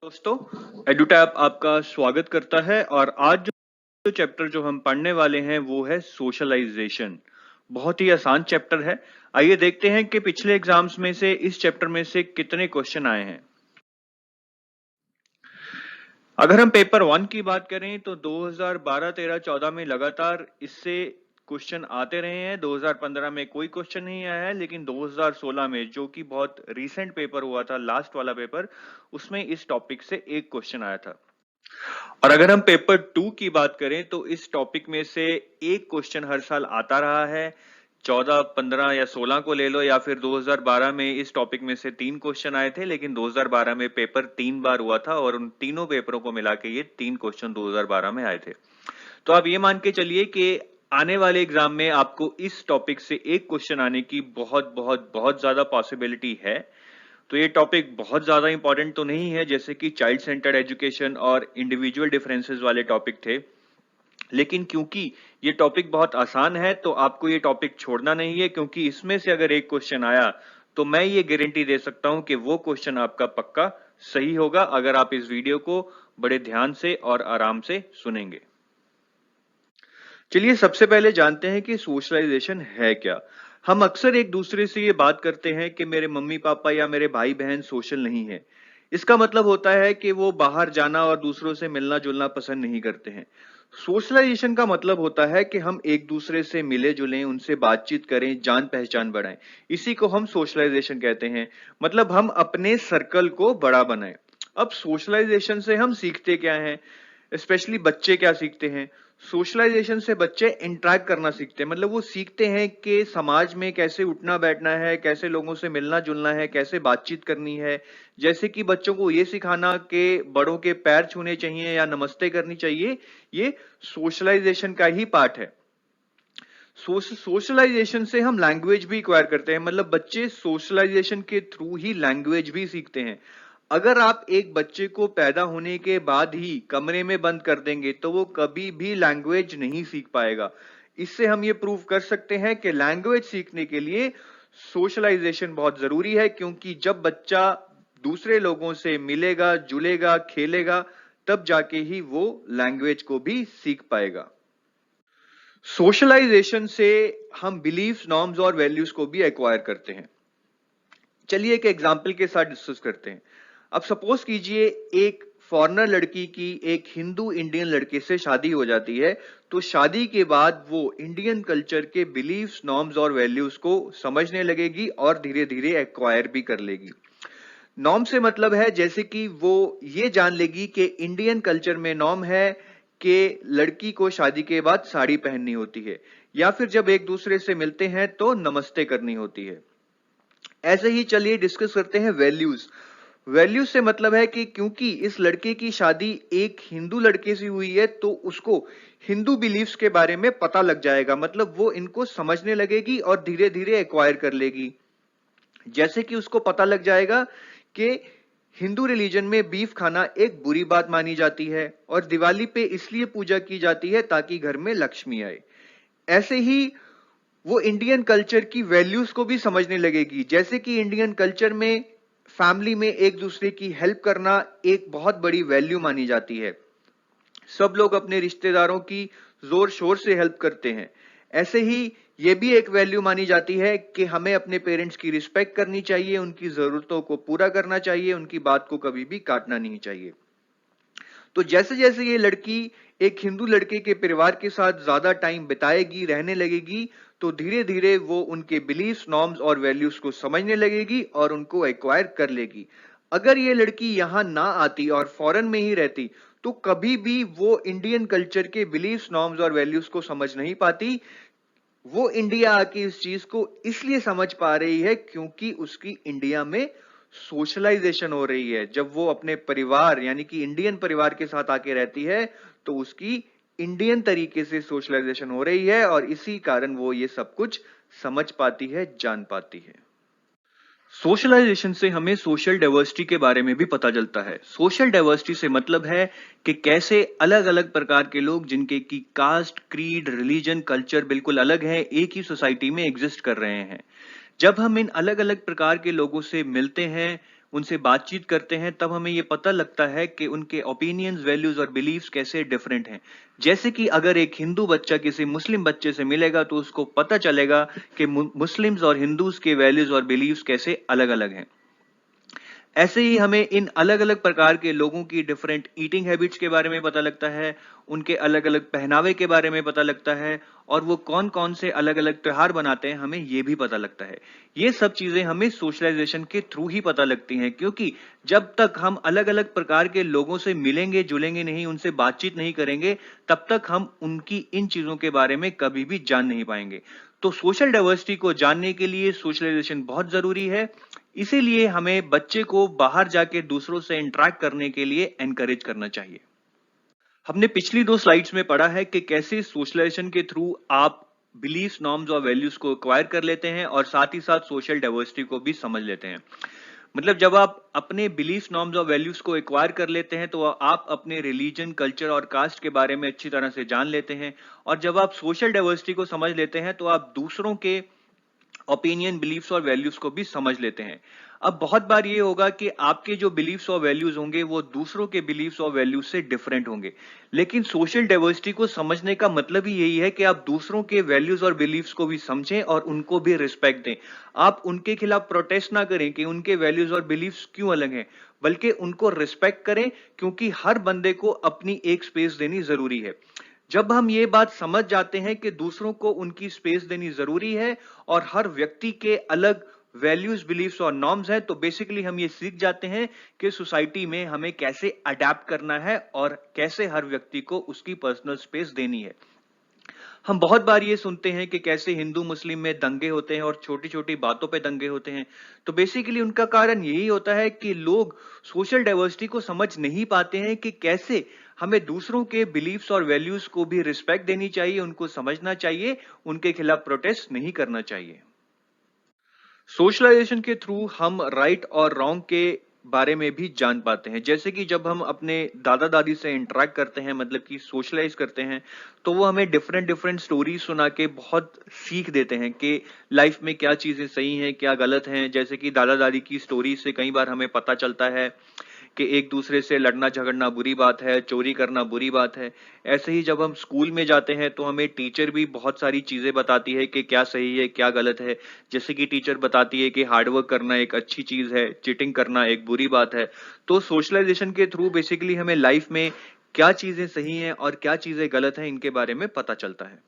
दोस्तों, एडुटैप आपका स्वागत करता है और आज जो चैप्टर जो हम पढ़ने वाले हैं वो है सोशलाइजेशन। बहुत ही आसान चैप्टर है। आइए देखते हैं कि पिछले एग्जाम्स में से इस चैप्टर में से कितने क्वेश्चन आए हैं। अगर हम पेपर 1 की बात करें तो 2012, 13, 14 में लगातार इससे क्वेश्चन आते रहे हैं। 2015 में कोई क्वेश्चन नहीं आया है, लेकिन 2016 में जो कि बहुत रीसेंट पेपर हुआ था, लास्ट वाला पेपर, उसमें इस टॉपिक से एक क्वेश्चन आया था। और अगर हम पेपर 2 की बात करें तो इस टॉपिक में से एक क्वेश्चन हर साल आता रहा है। 14, 15 या 16 को ले लो, या फिर 2012 में इस टॉपिक में से 3 क्वेश्चन आए थे, लेकिन 2012 में पेपर 3 बार हुआ था और उन तीनों पेपरों को मिला के ये 3 क्वेश्चन 2012 में आए थे। तो आप ये मान के चलिए कि आने वाले एग्जाम में आपको इस टॉपिक से एक क्वेश्चन आने की बहुत बहुत बहुत ज्यादा पॉसिबिलिटी है। तो ये टॉपिक बहुत ज्यादा इंपॉर्टेंट तो नहीं है जैसे कि चाइल्ड सेंटर्ड एजुकेशन और इंडिविजुअल डिफरेंसेस वाले टॉपिक थे, लेकिन क्योंकि ये टॉपिक बहुत आसान है तो आपको ये टॉपिक छोड़ना नहीं है, क्योंकि इसमें से अगर एक क्वेश्चन आया तो मैं ये गारंटी दे सकता हूं कि वो क्वेश्चन आपका पक्का सही होगा अगर आप इस वीडियो को बड़े ध्यान से और आराम से सुनेंगे। चलिए सबसे पहले जानते हैं कि सोशलाइजेशन है क्या। हम अक्सर एक दूसरे से ये बात करते हैं कि मेरे मम्मी पापा या मेरे भाई बहन सोशल नहीं है। इसका मतलब होता है कि वो बाहर जाना और दूसरों से मिलना जुलना पसंद नहीं करते हैं। सोशलाइजेशन का मतलब होता है कि हम एक दूसरे से मिले जुलें, उनसे बातचीत करें, जान पहचान बढ़ाएं। इसी को हम सोशलाइजेशन कहते हैं। मतलब हम अपने सर्कल को बड़ा बनाएं। अब सोशलाइजेशन से हम सीखते क्या हैं, स्पेशली बच्चे क्या सीखते हैं। सोशलाइजेशन से बच्चे इंटरेक्ट करना सीखते हैं। मतलब वो सीखते हैं कि समाज में कैसे उठना बैठना है, कैसे लोगों से मिलना जुलना है, कैसे बातचीत करनी है। जैसे कि बच्चों को ये सिखाना कि बड़ों के पैर छूने चाहिए या नमस्ते करनी चाहिए, ये सोशलाइजेशन का ही पार्ट है। सोशलाइजेशन से हम लैंग्वेज भी एक्वायर करते हैं। मतलब बच्चे सोशलाइजेशन के थ्रू ही लैंग्वेज भी सीखते हैं। अगर आप एक बच्चे को पैदा होने के बाद ही कमरे में बंद कर देंगे तो वो कभी भी लैंग्वेज नहीं सीख पाएगा। इससे हम ये प्रूव कर सकते हैं कि लैंग्वेज सीखने के लिए सोशलाइजेशन बहुत जरूरी है, क्योंकि जब बच्चा दूसरे लोगों से मिलेगा, जुलेगा, खेलेगा, तब जाके ही वो लैंग्वेज को भी सीख पाएगा। सोशलाइजेशन से हम बिलीव्स, नॉर्म्स और वैल्यूज को भी एक्वायर करते हैं। चलिए एक एग्जांपल के साथ डिस्कस करते हैं। अब सपोज कीजिए एक फॉरेनर लड़की की एक हिंदू इंडियन लड़के से शादी हो जाती है, तो शादी के बाद वो इंडियन कल्चर के बिलीव्स, नॉर्म्स और वैल्यूज को समझने लगेगी और धीरे धीरे एक्वायर भी कर लेगी। नॉर्म से मतलब है जैसे कि वो ये जान लेगी कि इंडियन कल्चर में नॉर्म है कि लड़की को शादी के बाद साड़ी पहननी होती है, या फिर जब एक दूसरे से मिलते हैं तो नमस्ते करनी होती है। ऐसे ही चलिए डिस्कस करते हैं वैल्यूज। वैल्यूज से मतलब है कि क्योंकि इस लड़के की शादी एक हिंदू लड़के से हुई है तो उसको हिंदू बिलीफ्स के बारे में पता लग जाएगा। मतलब वो इनको समझने लगेगी और धीरे धीरे एक्वायर कर लेगी। जैसे कि उसको पता लग जाएगा कि हिंदू रिलीजन में बीफ खाना एक बुरी बात मानी जाती है और दिवाली पे इसलिए पूजा की जाती है ताकि घर में लक्ष्मी आए। ऐसे ही वो इंडियन कल्चर की वैल्यूज को भी समझने लगेगी। जैसे कि इंडियन कल्चर में फैमिली में एक दूसरे की हेल्प करना एक बहुत बड़ी वैल्यू मानी जाती है। सब लोग अपने रिश्तेदारों की जोर शोर से हेल्प करते हैं। ऐसे ही ये भी एक वैल्यू मानी जाती है कि हमें अपने पेरेंट्स की रिस्पेक्ट करनी चाहिए, उनकी जरूरतों को पूरा करना चाहिए, उनकी बात को कभी भी काटना नहीं चाहिए। तो जैसे जैसे ये लड़की एक हिंदू लड़के के परिवार के साथ ज्यादा टाइम बिताएगी, रहने लगेगी, तो धीरे धीरे वो उनके बिलीफ्स, नॉर्म्स और वैल्यूज को समझने लगेगी और उनको एक्वायर कर लेगी। अगर ये लड़की यहां ना आती और फॉरेन में ही रहती तो कभी भी वो इंडियन कल्चर के बिलीफ्स, नॉर्म्स और वैल्यूज को समझ नहीं पाती। वो इंडिया आके इस चीज को इसलिए समझ पा रही है क्योंकि उसकी इंडिया में सोशलाइजेशन हो रही है। जब वो अपने परिवार यानी कि इंडियन परिवार के साथ आके रहती है तो उसकी इंडियन तरीके से सोशलाइजेशन हो रही है और इसी कारण वो ये सब कुछ समझ पाती है, जान पाती है। सोशलाइजेशन से हमें सोशल डाइवर्सिटी के बारे में भी पता चलता है। सोशल डाइवर्सिटी से मतलब है कि कैसे अलग अलग प्रकार के लोग जिनके की कास्ट, क्रीड, रिलीजन, कल्चर बिल्कुल अलग है, एक ही सोसाइटी में एग्जिस्ट कर रहे हैं। जब हम इन अलग अलग प्रकार के लोगों से मिलते हैं, उनसे बातचीत करते हैं, तब हमें ये पता लगता है कि उनके ओपिनियंस, वैल्यूज और बिलीव्स कैसे डिफरेंट हैं। जैसे कि अगर एक हिंदू बच्चा किसी मुस्लिम बच्चे से मिलेगा तो उसको पता चलेगा कि मुस्लिम्स और हिंदूज के वैल्यूज और बिलीव्स कैसे अलग अलग हैं। ऐसे ही हमें इन अलग-अलग प्रकार के लोगों की डिफरेंट ईटिंग हैबिट्स के बारे में पता लगता है, उनके अलग-अलग पहनावे के बारे में पता लगता है और वो कौन-कौन से अलग-अलग त्योहार बनाते हैं, हमें ये भी पता लगता है। ये सब चीज़ें हमें सोशलाइज़ेशन के थ्रू ही पता लगती हैं, क्योंकि जब तक हम अलग-अलग प्रकार के लोगों से मिलेंगे, जुलेंगे नहीं, उनसे बातचीत नहीं करेंगे, तब तक हम उनकी इन चीज़ों के बारे में कभी भी जान नहीं पाएँगे। तो सोशल डाइवर्सिटी को जानने के लिए सोशलाइज़ेशन बहुत ज़रूरी है। इसीलिए हमें बच्चे को बाहर जाके दूसरों से इंटरैक्ट करने के लिए एनकरेज करना चाहिए। हमने पिछली 2 स्लाइड्स में पढ़ा है कि कैसे सोशलाइजेशन के थ्रू आप बिलीफ्स, नॉर्म्स और वैल्यूज को एक्वायर कर लेते हैं और साथ ही साथ सोशल डाइवर्सिटी को भी समझ लेते हैं। मतलब जब आप अपने बिलीफ, नॉर्म्स और वैल्यूज को एक्वायर कर लेते हैं तो आप अपने रिलीजन, कल्चर और कास्ट के बारे में अच्छी तरह से जान लेते हैं और जब आप सोशल डाइवर्सिटी को समझ लेते हैं तो आप दूसरों के ओपिनियन, बिलीफ्स और वैल्यूज को भी समझ लेते हैं। अब बहुत बार ये होगा कि आपके जो बिलीफ्स और वैल्यूज होंगे वो दूसरों के बिलीफ्स और वैल्यूज से डिफरेंट होंगे। लेकिन सोशल डाइवर्सिटी को समझने का मतलब ही यही है कि आप दूसरों के वैल्यूज और बिलीफ्स को भी समझें और उनको भी रिस्पेक्ट दें। आप उनके खिलाफ प्रोटेस्ट ना करें कि उनके वैल्यूज और बिलीफ्स क्यों अलग हैं, बल्कि उनको रिस्पेक्ट करें, क्योंकि हर बंदे को अपनी एक स्पेस देनी जरूरी है। जब हम ये बात समझ जाते हैं कि दूसरों को उनकी स्पेस देनी जरूरी है और हर व्यक्ति के अलग वैल्यूज, बिलीफ्स और नॉर्म्स हैं, तो बेसिकली हम ये सीख जाते हैं कि सोसाइटी में हमें कैसे अडेप्ट करना है और कैसे हर व्यक्ति को उसकी पर्सनल स्पेस देनी है। हम बहुत बार ये सुनते हैं कि कैसे हिंदू मुस्लिम में दंगे होते हैं और छोटी छोटी बातों पे दंगे होते हैं। तो बेसिकली उनका कारण यही होता है कि लोग सोशल डाइवर्सिटी को समझ नहीं पाते हैं कि कैसे हमें दूसरों के बिलीफ्स और वैल्यूज को भी रिस्पेक्ट देनी चाहिए, उनको समझना चाहिए, उनके खिलाफ प्रोटेस्ट नहीं करना चाहिए। सोशलाइजेशन के थ्रू हम राइट और रॉन्ग के बारे में भी जान पाते हैं। जैसे कि जब हम अपने दादा दादी से इंटरेक्ट करते हैं, मतलब कि सोशलाइज करते हैं, तो वो हमें डिफरेंट डिफरेंट स्टोरीज सुना के बहुत सीख देते हैं कि लाइफ में क्या चीजें सही हैं, क्या गलत हैं। जैसे कि दादा दादी की स्टोरी से कई बार हमें पता चलता है कि एक दूसरे से लड़ना झगड़ना बुरी बात है, चोरी करना बुरी बात है। ऐसे ही जब हम स्कूल में जाते हैं तो हमें टीचर भी बहुत सारी चीजें बताती है कि क्या सही है, क्या गलत है। जैसे कि टीचर बताती है कि हार्डवर्क करना एक अच्छी चीज है, चीटिंग करना एक बुरी बात है। तो सोशलाइजेशन के थ्रू बेसिकली हमें लाइफ में क्या चीजें सही हैं और क्या चीजें गलत हैं, इनके बारे में पता चलता है।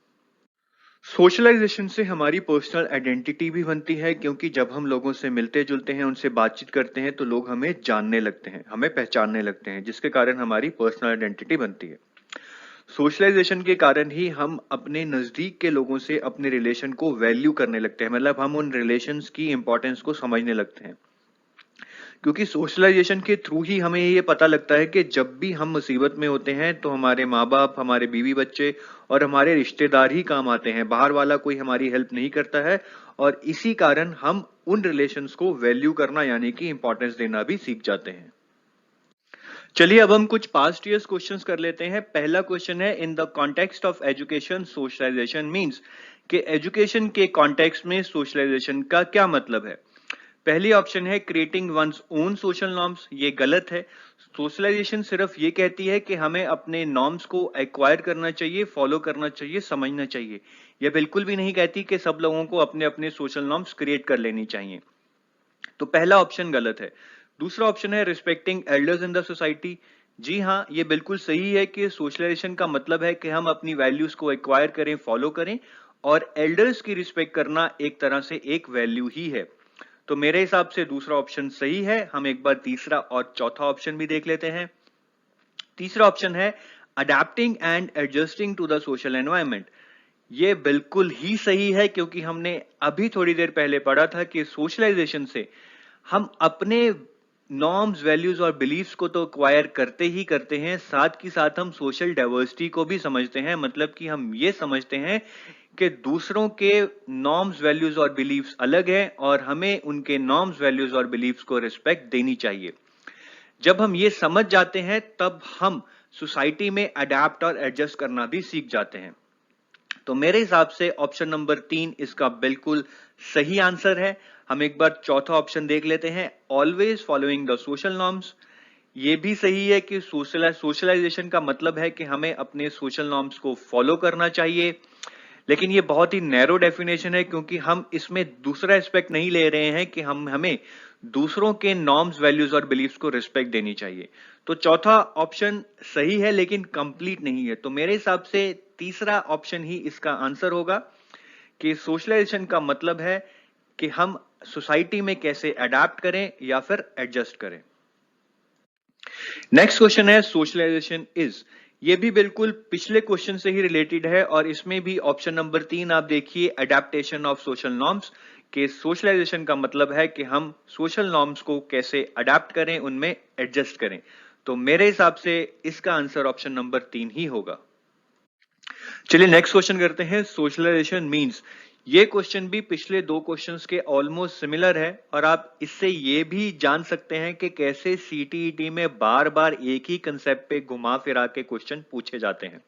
सोशलाइजेशन से हमारी पर्सनल आइडेंटिटी भी बनती है, क्योंकि जब हम लोगों से मिलते जुलते हैं, उनसे बातचीत करते हैं, तो लोग हमें जानने लगते हैं, हमें पहचानने लगते हैं, जिसके कारण हमारी पर्सनल आइडेंटिटी बनती है। सोशलाइजेशन के कारण ही हम अपने नजदीक के लोगों से अपने रिलेशन को वैल्यू करने लगते हैं, मतलब हम उन रिलेशंस की इंपॉर्टेंस को समझने लगते हैं। क्योंकि सोशलाइजेशन के थ्रू ही हमें ये पता लगता है कि जब भी हम मुसीबत में होते हैं तो हमारे माँ बाप, हमारे बीवी बच्चे और हमारे रिश्तेदार ही काम आते हैं, बाहर वाला कोई हमारी हेल्प नहीं करता है। और इसी कारण हम उन रिलेशंस को वैल्यू करना यानी कि इंपॉर्टेंस देना भी सीख जाते हैं। चलिए अब हम कुछ पास्ट ईयर्स क्वेश्चंस कर लेते हैं। पहला क्वेश्चन है, in the context of education socialization means, कि एजुकेशन के कॉन्टेक्स्ट में सोशलाइजेशन का क्या मतलब है। पहली ऑप्शन है creating one's own social norms. ये गलत है। सोशलाइजेशन सिर्फ ये कहती है कि हमें अपने नॉर्म्स को एक्वायर करना चाहिए, फॉलो करना चाहिए, समझना चाहिए। यह बिल्कुल भी नहीं कहती कि सब लोगों को अपने अपने सोशल नॉर्म्स क्रिएट कर लेनी चाहिए। तो पहला ऑप्शन गलत है। दूसरा ऑप्शन है respecting elders in the society. जी हाँ, ये बिल्कुल सही है कि सोशलाइजेशन का मतलब है कि हम अपनी वैल्यूज को एक्वायर करें, फॉलो करें, और एल्डर्स की रिस्पेक्ट करना एक तरह से एक वैल्यू ही है। तो मेरे हिसाब से दूसरा ऑप्शन सही है। हम एक बार तीसरा और चौथा ऑप्शन भी देख लेते हैं। तीसरा ऑप्शन है adapting and adjusting to the social environment. ये बिल्कुल ही सही है, क्योंकि हमने अभी थोड़ी देर पहले पढ़ा था कि सोशलाइजेशन से हम अपने नॉर्म्स, वैल्यूज और बिलीफ्स को तो एक्वायर करते ही करते हैं, साथ ही साथ हम सोशल डाइवर्सिटी को भी समझते हैं। मतलब कि हम ये समझते हैं कि दूसरों के नॉर्म्स, वैल्यूज और बिलीफ्स अलग हैं और हमें उनके नॉर्म्स, वैल्यूज और बिलीफ्स को रिस्पेक्ट देनी चाहिए। जब हम ये समझ जाते हैं तब हम सोसाइटी में अडेप्ट और एडजस्ट करना भी सीख जाते हैं। तो मेरे हिसाब से ऑप्शन नंबर 3 इसका बिल्कुल सही आंसर है। हम एक बार चौथा ऑप्शन देख लेते हैं, always following the social norms. ये भी सही है कि सोशलाइजेशन का मतलब है कि हमें अपने सोशल नॉर्म्स को फॉलो करना चाहिए, लेकिन ये बहुत ही नैरो डेफिनेशन है क्योंकि हम इसमें दूसरा एस्पेक्ट नहीं ले रहे हैं कि हमें दूसरों के नॉर्म्स, वैल्यूज और बिलीफ्स को रिस्पेक्ट देनी चाहिए। तो चौथा ऑप्शन सही है लेकिन कंप्लीट नहीं है। तो मेरे हिसाब से तीसरा ऑप्शन ही इसका आंसर होगा कि सोशलाइजेशन का मतलब है कि हम सोसाइटी में कैसे अडेप्ट करें या फिर एडजस्ट करें। नेक्स्ट क्वेश्चन है सोशलाइजेशन इज। ये भी बिल्कुल पिछले क्वेश्चन से ही रिलेटेड है और इसमें भी ऑप्शन नंबर 3 आप देखिए, अडेप्टेशन ऑफ सोशल नॉर्म्स, के सोशलाइजेशन का मतलब है कि हम सोशल नॉर्म्स को कैसे अडेप्ट करें, उनमें एडजस्ट करें। तो मेरे हिसाब से इसका आंसर ऑप्शन नंबर 3 ही होगा। चलिए नेक्स्ट क्वेश्चन करते हैं, सोशलाइजेशन मीन्स। ये क्वेश्चन भी पिछले दो क्वेश्चंस के ऑलमोस्ट सिमिलर है और आप इससे ये भी जान सकते हैं कि कैसे सीटीईटी में बार बार एक ही कंसेप्ट पे घुमा फिरा के क्वेश्चन पूछे जाते हैं।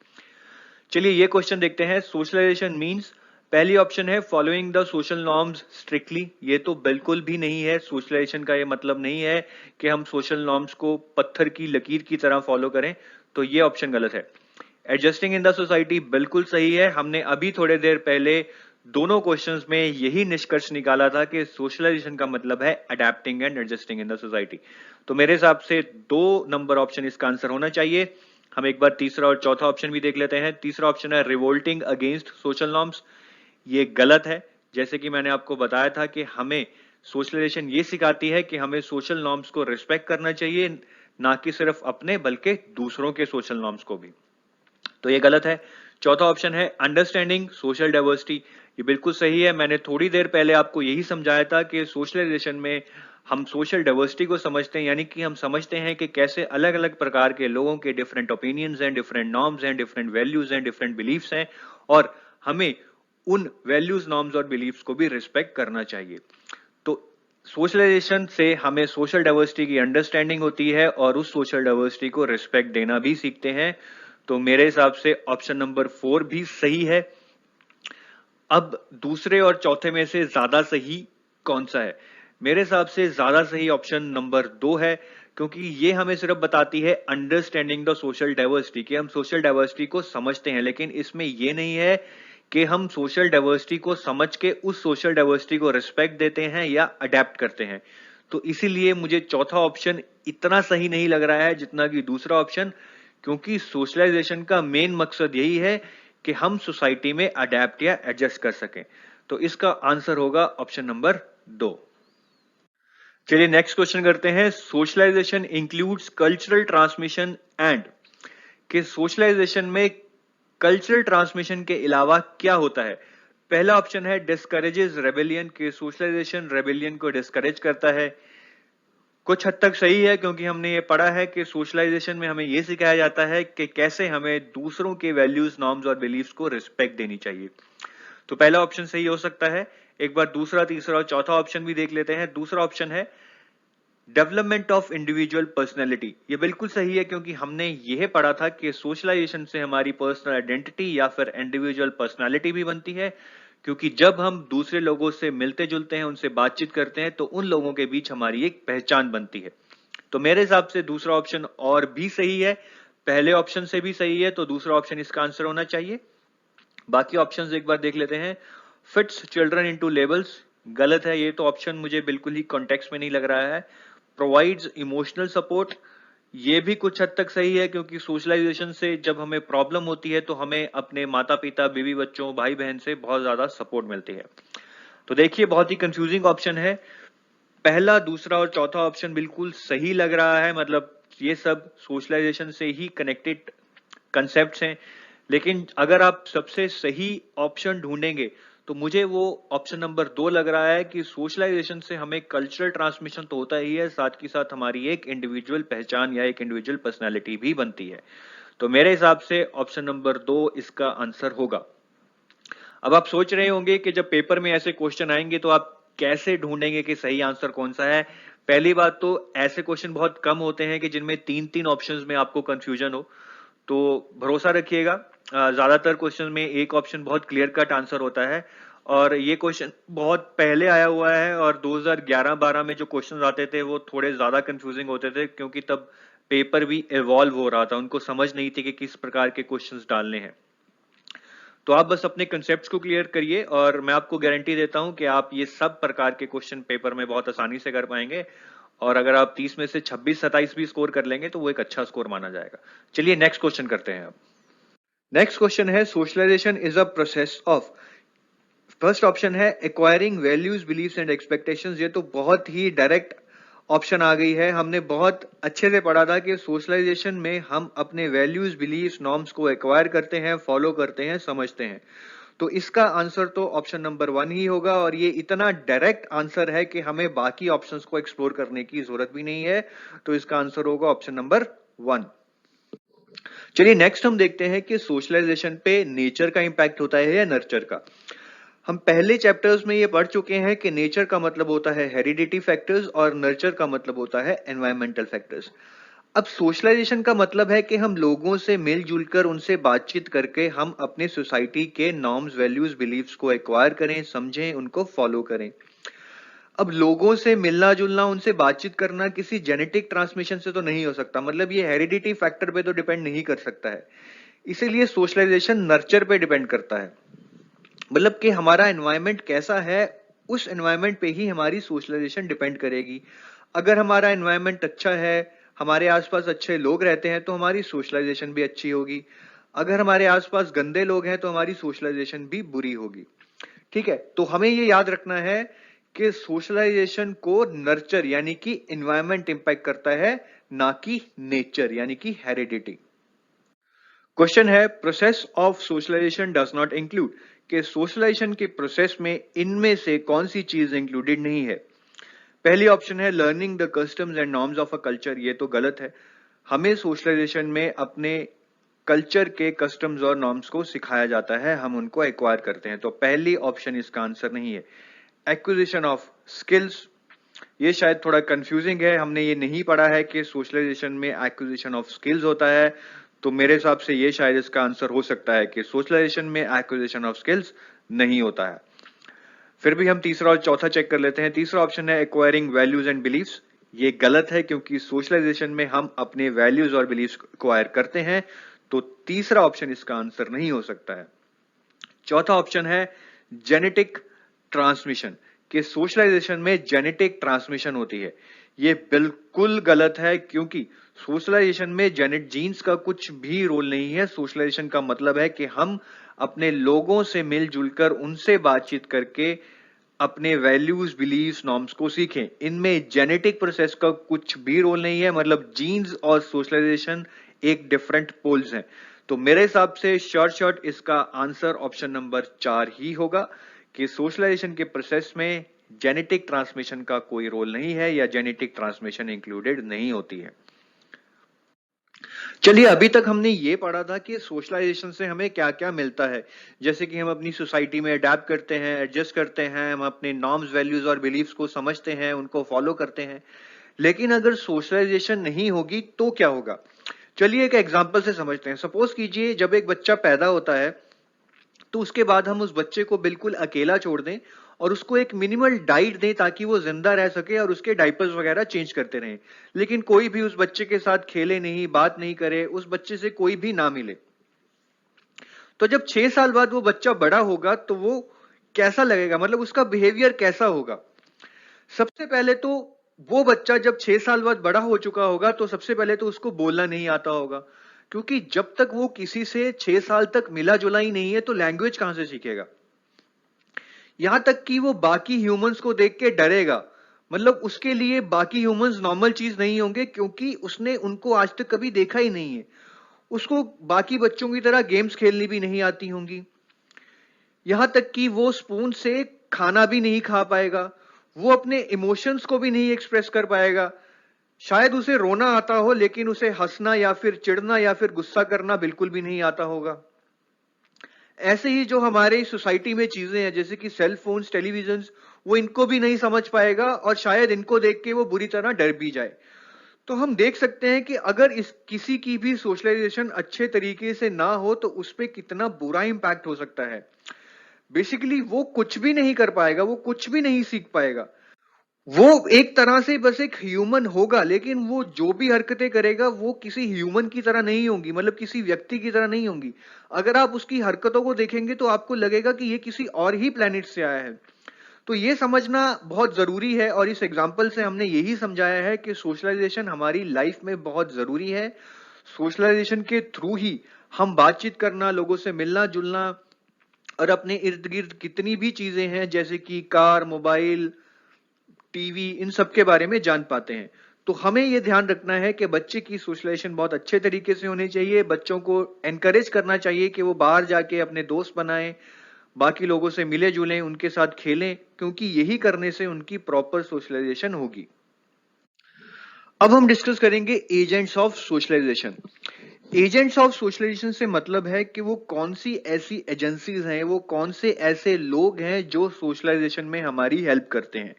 चलिए ये क्वेश्चन देखते हैं, सोशलाइजेशन मीन्स। पहली ऑप्शन है following the social norms strictly. ये तो बिल्कुल भी नहीं है, सोशलाइजेशन का ये मतलब नहीं है कि हम सोशल नॉर्म्स को पत्थर की लकीर की तरह फॉलो करें, तो ये ऑप्शन गलत है। एडजस्टिंग इन द सोसाइटी बिल्कुल सही है। हमने अभी थोड़े देर पहले दोनों क्वेश्चंस में यही निष्कर्ष निकाला था कि सोशलाइजेशन का मतलब है adapting and adjusting in the society. तो मेरे हिसाब से 2 नंबर ऑप्शन इसका आंसर होना चाहिए। हम एक बार तीसरा और चौथा ऑप्शन भी देख लेते हैं। तीसरा ऑप्शन है रिवोल्टिंग अगेंस्ट सोशल नॉर्म्स। ये गलत है। जैसे कि मैंने आपको बताया था कि हमें सोशलाइजेशन ये सिखाती है कि हमें सोशल नॉर्म्स को रिस्पेक्ट करना चाहिए, ना कि सिर्फ अपने बल्कि दूसरों के सोशल नॉर्म्स को भी। तो ये गलत है। चौथा ऑप्शन है अंडरस्टैंडिंग सोशल डाइवर्सिटी। ये बिल्कुल सही है। मैंने थोड़ी देर पहले आपको यही समझाया था कि सोशलाइजेशन में हम सोशल डाइवर्सिटी को समझते हैं, यानी कि हम समझते हैं कि कैसे अलग अलग प्रकार के लोगों के डिफरेंट ओपिनियंस हैं, डिफरेंट नॉर्म्स हैं, डिफरेंट वैल्यूज हैं, डिफरेंट बिलीफ्स हैं और हमें उन वैल्यूज, नॉर्म्स और बिलीफ्स को भी रिस्पेक्ट करना चाहिए। तो सोशलाइजेशन से हमें सोशल डाइवर्सिटी की अंडरस्टैंडिंग होती है और उस सोशल डाइवर्सिटी को रिस्पेक्ट देना भी सीखते हैं। तो मेरे हिसाब से ऑप्शन नंबर 4 भी सही है। अब दूसरे और चौथे में से ज्यादा सही कौन सा है? मेरे हिसाब से ज्यादा सही ऑप्शन नंबर 2 है, क्योंकि ये हमें सिर्फ बताती है अंडरस्टैंडिंग द सोशल डाइवर्सिटी, कि हम सोशल डाइवर्सिटी को समझते हैं, लेकिन इसमें ये नहीं है कि हम सोशल डाइवर्सिटी को समझ के उस सोशल डाइवर्सिटी को रिस्पेक्ट देते हैं या अडेप्ट करते हैं। तो इसीलिए मुझे चौथा ऑप्शन इतना सही नहीं लग रहा है जितना कि दूसरा ऑप्शन, क्योंकि सोशलाइजेशन का मेन मकसद यही है कि हम सोसाइटी में अडेप्ट या एडजस्ट कर सकें। तो इसका आंसर होगा ऑप्शन नंबर 2। चलिए नेक्स्ट क्वेश्चन करते हैं, socialization includes cultural transmission and. कि सोशलाइजेशन में कल्चरल ट्रांसमिशन के अलावा क्या होता है? पहला ऑप्शन है डिस्करेजेस रेबेलियन, के सोशलाइजेशन रेबेलियन को डिस्करेज करता है। कुछ हद तक सही है, क्योंकि हमने ये पढ़ा है कि सोशलाइजेशन में हमें ये सिखाया जाता है कि कैसे हमें दूसरों के वैल्यूज, नॉर्म्स और बिलीफ्स को रिस्पेक्ट देनी चाहिए। तो पहला ऑप्शन सही हो सकता है। एक बार दूसरा, तीसरा और चौथा ऑप्शन भी देख लेते हैं। दूसरा ऑप्शन है डेवलपमेंट ऑफ इंडिविजुअल पर्सनैलिटी। ये बिल्कुल सही है, क्योंकि हमने यह पढ़ा था कि सोशलाइजेशन से हमारी पर्सनल आइडेंटिटी या फिर इंडिविजुअल पर्सनैलिटी भी बनती है, क्योंकि जब हम दूसरे लोगों से मिलते जुलते हैं, उनसे बातचीत करते हैं, तो उन लोगों के बीच हमारी एक पहचान बनती है। तो मेरे हिसाब से दूसरा ऑप्शन और भी सही है, पहले ऑप्शन से भी सही है, तो दूसरा ऑप्शन इसका आंसर होना चाहिए। बाकी ऑप्शंस एक बार देख लेते हैं। फिट्स चिल्ड्रन इनटू लेबल्स, गलत है। ये तो ऑप्शन मुझे बिल्कुल ही कॉन्टेक्स्ट में नहीं लग रहा है। प्रोवाइड्स इमोशनल सपोर्ट, ये भी कुछ हद तक सही है, क्योंकि सोशलाइजेशन से जब हमें प्रॉब्लम होती है तो हमें अपने माता पिता, बीवी बच्चों, भाई बहन से बहुत ज्यादा सपोर्ट मिलती है। तो देखिए बहुत ही कंफ्यूजिंग ऑप्शन है। पहला, दूसरा और चौथा ऑप्शन बिल्कुल सही लग रहा है, मतलब ये सब सोशलाइजेशन से ही कनेक्टेड कंसेप्ट्स हैं। लेकिन अगर आप सबसे सही ऑप्शन ढूंढेंगे तो मुझे वो ऑप्शन नंबर 2 लग रहा है कि सोशलाइजेशन से हमें कल्चरल ट्रांसमिशन तो होता ही है, साथ ही साथ हमारी एक इंडिविजुअल पहचान या एक इंडिविजुअल पर्सनालिटी भी बनती है। तो मेरे हिसाब से ऑप्शन नंबर 2 इसका आंसर होगा। अब आप सोच रहे होंगे कि जब पेपर में ऐसे क्वेश्चन आएंगे तो आप कैसे ढूंढेंगे कि सही आंसर कौन सा है? पहली बात तो ऐसे क्वेश्चन बहुत कम होते हैं कि जिनमें 3-3 ऑप्शंस में आपको कंफ्यूजन हो, तो भरोसा रखिएगा, ज्यादातर क्वेश्चन में एक ऑप्शन बहुत क्लियर कट आंसर होता है और ये क्वेश्चन बहुत पहले आया हुआ है और 2011-12 में जो क्वेश्चंस आते थे वो थोड़े ज्यादा कंफ्यूजिंग होते थे, क्योंकि तब पेपर भी इवॉल्व हो रहा था, उनको समझ नहीं थी कि किस प्रकार के क्वेश्चंस डालने हैं। तो आप बस अपने कंसेप्ट्स को क्लियर करिए और मैं आपको गारंटी देता हूं कि आप ये सब प्रकार के क्वेश्चन पेपर में बहुत आसानी से कर पाएंगे। और अगर आप 30 में से 26-27 भी स्कोर कर लेंगे तो वो एक अच्छा स्कोर माना जाएगा। चलिए नेक्स्ट क्वेश्चन करते हैं अब। नेक्स्ट क्वेश्चन है, socialization is a process of. First option है acquiring values, beliefs and expectations. ये तो बहुत ही डायरेक्ट ऑप्शन आ गई है। हमने बहुत अच्छे से पढ़ा था कि सोशलाइजेशन में हम अपने वैल्यूज, बिलीव्स, नॉर्म्स को एक्वायर करते हैं, फॉलो करते हैं, समझते हैं। तो इसका आंसर तो ऑप्शन नंबर 1 ही होगा और ये इतना डायरेक्ट आंसर है कि हमें बाकी ऑप्शंस को एक्सप्लोर करने की जरूरत भी नहीं है। तो इसका आंसर होगा ऑप्शन नंबर 1। चलिए नेक्स्ट हम देखते हैं कि सोशलाइजेशन पे नेचर का इंपैक्ट होता है या नर्चर का। हम पहले चैप्टर्स में ये पढ़ चुके हैं कि नेचर का मतलब होता है हेरिडिटी फैक्टर्स और नर्चर का मतलब होता है एनवायरमेंटल फैक्टर्स। अब सोशलाइजेशन का मतलब है कि हम लोगों से मिलजुल कर, उनसे बातचीत करके हम अपने सोसाइटी के नॉर्म्स, वैल्यूज, बिलीव्स को एक्वायर करें, समझें, उनको फॉलो करें। अब लोगों से मिलना जुलना, उनसे बातचीत करना किसी जेनेटिक ट्रांसमिशन से तो नहीं हो सकता, मतलब ये हेरिडिटी फैक्टर पे तो डिपेंड नहीं कर सकता है। इसीलिए सोशलाइजेशन नर्चर पे डिपेंड करता है, मतलब कि हमारा एनवायरनमेंट कैसा है, उस एनवायरनमेंट पे ही हमारी सोशलाइजेशन डिपेंड करेगी। अगर हमारा एनवायरनमेंट अच्छा है, हमारे आसपास अच्छे लोग रहते हैं, तो हमारी सोशलाइजेशन भी अच्छी होगी। अगर हमारे आसपास गंदे लोग हैं तो हमारी सोशलाइजेशन भी बुरी होगी। ठीक है, तो हमें ये याद रखना है कि सोशलाइजेशन को नर्चर यानी कि एनवायरनमेंट इंपैक्ट करता है, ना कि नेचर यानी कि हेरिडिटी। क्वेश्चन है, process of socialization does not include, कि सोशलाइजेशन के प्रोसेस में इनमें से कौन सी चीज इंक्लूडेड नहीं है। पहली ऑप्शन है learning the customs and norms of a culture. ये तो गलत है। हमें सोशलाइजेशन में अपने कल्चर के कस्टम्स और नॉर्म्स को सिखाया जाता है, हम उनको एक्वायर करते हैं। तो पहली ऑप्शन इसका आंसर नहीं है। एक्विजिशन ऑफ स्किल्स, ये शायद थोड़ा कंफ्यूजिंग है, हमने ये नहीं पढ़ा है कि सोशलाइजेशन में एक्विजिशन ऑफ स्किल्स होता है। तो मेरे हिसाब से ये शायद इसका आंसर हो सकता है कि सोशलाइजेशन में एक्विजिशन ऑफ स्किल्स नहीं होता है। फिर भी हम तीसरा और चौथा चेक कर लेते हैं। तीसरा ऑप्शन है एक्वायरिंग वैल्यूज एंड बिलीव्स। ये गलत है, क्योंकि सोशलाइजेशन में हम अपने वैल्यूज और बिलीव्स एक्वायर करते हैं। तो तीसरा ऑप्शन इसका आंसर नहीं हो सकता है। चौथा ऑप्शन है जेनेटिक ट्रांसमिशन, कि सोशलाइजेशन में जेनेटिक ट्रांसमिशन होती है। ये बिल्कुल गलत है, क्योंकि सोशलाइजेशन में जेनेट जीन्स का कुछ भी रोल नहीं है। सोशलाइजेशन का मतलब है कि हम अपने लोगों से मिलजुल कर, उनसे बातचीत करके अपने वैल्यूज, बिलीव्स, नॉर्म्स को सीखें। इनमें जेनेटिक प्रोसेस का कुछ भी रोल नहीं है, मतलब जीन्स और सोशलाइजेशन एक डिफरेंट पोल्स हैं। तो मेरे हिसाब से शॉर्ट इसका आंसर ऑप्शन नंबर 4 ही होगा, कि सोशलाइजेशन के प्रोसेस में जेनेटिक ट्रांसमिशन का कोई रोल नहीं है या जेनेटिक ट्रांसमिशन इंक्लूडेड नहीं होती है। चलिए, अभी तक हमने ये पढ़ा था कि सोशलाइजेशन से हमें क्या क्या मिलता है, जैसे कि हम अपनी सोसाइटी में अडेप्ट करते हैं, एडजस्ट करते हैं, हम अपने नॉर्म्स, वैल्यूज और बिलीव्स को समझते हैं, उनको फॉलो करते हैं। लेकिन अगर सोशलाइजेशन नहीं होगी तो क्या होगा? चलिए एक एग्जांपल से समझते हैं। सपोज कीजिए जब एक बच्चा पैदा होता है तो उसके बाद हम उस बच्चे को बिल्कुल अकेला छोड़ दें और उसको एक मिनिमल डाइट दें ताकि वो जिंदा रह सके और उसके डायपर्स वगैरह चेंज करते रहें। लेकिन कोई भी उस बच्चे के साथ खेले नहीं, बात नहीं करे, उस बच्चे से कोई भी ना मिले। तो जब 6 साल बाद वो बच्चा बड़ा होगा तो वो कैसा लगेगा, मतलब उसका बिहेवियर कैसा होगा? सबसे पहले तो वो बच्चा जब 6 साल बाद बड़ा हो चुका होगा तो सबसे पहले तो उसको बोलना नहीं आता होगा, क्योंकि जब तक वो किसी से 6 साल तक मिला जुला ही नहीं है तो लैंग्वेज कहां से सीखेगा। यहां तक कि वो बाकी ह्यूमंस को देख के डरेगा, मतलब उसके लिए बाकी ह्यूमंस नॉर्मल चीज नहीं होंगे, क्योंकि उसने उनको आज तक कभी देखा ही नहीं है। उसको बाकी बच्चों की तरह गेम्स खेलनी भी नहीं आती होंगी। यहां तक कि वो स्पून से खाना भी नहीं खा पाएगा, वो अपने इमोशंस को भी नहीं एक्सप्रेस कर पाएगा। शायद उसे रोना आता हो, लेकिन उसे हंसना या फिर चिढ़ना या फिर गुस्सा करना बिल्कुल भी नहीं आता होगा। ऐसे ही जो हमारे सोसाइटी में चीजें हैं, जैसे कि सेल फोन्स, टेलीविजन, वो इनको भी नहीं समझ पाएगा और शायद इनको देख के वो बुरी तरह डर भी जाए। तो हम देख सकते हैं कि अगर इस किसी की भी सोशलाइजेशन अच्छे तरीके से ना हो तो उस पर कितना बुरा इंपैक्ट हो सकता है। बेसिकली वो कुछ भी नहीं कर पाएगा, वो कुछ भी नहीं सीख पाएगा। वो एक तरह से बस एक ह्यूमन होगा, लेकिन वो जो भी हरकतें करेगा वो किसी ह्यूमन की तरह नहीं होंगी, मतलब किसी व्यक्ति की तरह नहीं होंगी। अगर आप उसकी हरकतों को देखेंगे तो आपको लगेगा कि ये किसी और ही प्लेनेट से आया है। तो ये समझना बहुत जरूरी है, और इस एग्जाम्पल से हमने यही समझाया है कि सोशलाइजेशन हमारी लाइफ में बहुत जरूरी है। सोशलाइजेशन के थ्रू ही हम बातचीत करना, लोगों से मिलना जुलना, और अपने इर्द गिर्द कितनी भी चीजें हैं जैसे कि कार, मोबाइल, टीवी, इन सब के बारे में जान पाते हैं। तो हमें यह ध्यान रखना है कि बच्चे की सोशलाइजेशन बहुत अच्छे तरीके से होनी चाहिए। बच्चों को एनकरेज करना चाहिए कि वो बाहर जाके अपने दोस्त बनाएं, बाकी लोगों से मिले जुलें, उनके साथ खेलें, क्योंकि यही करने से उनकी प्रॉपर सोशलाइजेशन होगी। अब हम डिस्कस करेंगे agents of socialization. Agents of socialization से मतलब है कि वो कौन सी ऐसी एजेंसीज हैं, वो कौन से ऐसे लोग हैं जो सोशलाइजेशन में हमारी हेल्प करते हैं।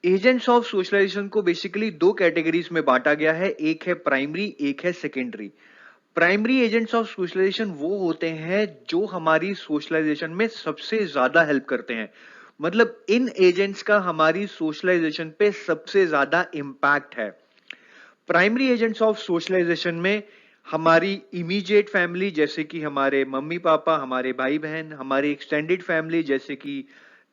एजेंट्स ऑफ सोशलाइजेशन को बेसिकली दो कैटेगरीज में बांटा गया है, एक है प्राइमरी, एक है secondary. Primary agents of socialization वो होते हैं जो हमारी सोशलाइजेशन में सबसे ज्यादा हेल्प करते हैं, मतलब इन एजेंट्स का हमारी सोशलाइजेशन पे सबसे ज्यादा इम्पैक्ट है। प्राइमरी एजेंट्स ऑफ सोशलाइजेशन में हमारी इमीडिएट फैमिली, जैसे कि हमारे मम्मी पापा, हमारे भाई बहन, हमारी एक्सटेंडेड फैमिली जैसे कि